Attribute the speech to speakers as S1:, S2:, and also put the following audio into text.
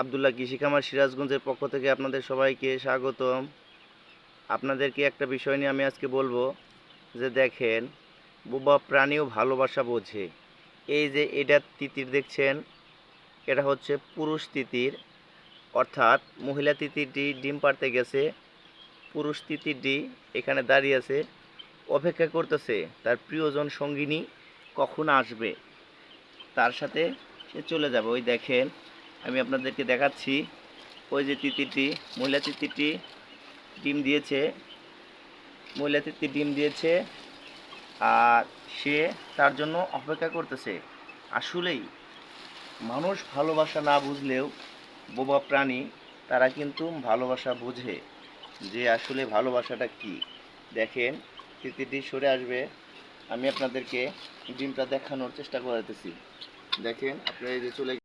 S1: আব্দুল্লাহ কৃষি খামার সিরাজগঞ্জের পক্ষ থেকে আপনাদের সবাইকে স্বাগতম। আপনাদেরকে একটা বিষয় নিয়ে আমি আজকে বলবো যে দেখেন, বোবা প্রাণীও ভালোবাসা বোঝে। এই যে এটা তিতির দেখছেন, এটা হচ্ছে পুরুষ তিতির, অর্থাৎ মহিলা তিতিরটি ডিম পাড়তে গেছে। পুরুষ তিতিরটি এখানে দাঁড়িয়ে আছে, অপেক্ষা করতেছে তার প্রিয়জন সঙ্গিনী কখন আসবে, তার সাথে সে চলে যাবে। ওই দেখেন, আমি আপনাদেরকে দেখাচ্ছি, ওই যে তিতিরটি, মহিলা তিতিরটি ডিম দিয়েছে, মহিলা তিতির ডিম দিয়েছে আর সে তার জন্য অপেক্ষা করতেছে। আসলেই মানুষ ভালোবাসা না বুঝলেও বোবা প্রাণী তারা কিন্তু ভালোবাসা বোঝে, যে আসলে ভালোবাসাটা কি। দেখেন, তিতিরটি সরে আসবে, আমি আপনাদেরকে ডিমটা দেখানোর চেষ্টা করতেছি। দেখেন, আপনারা এই যে চলে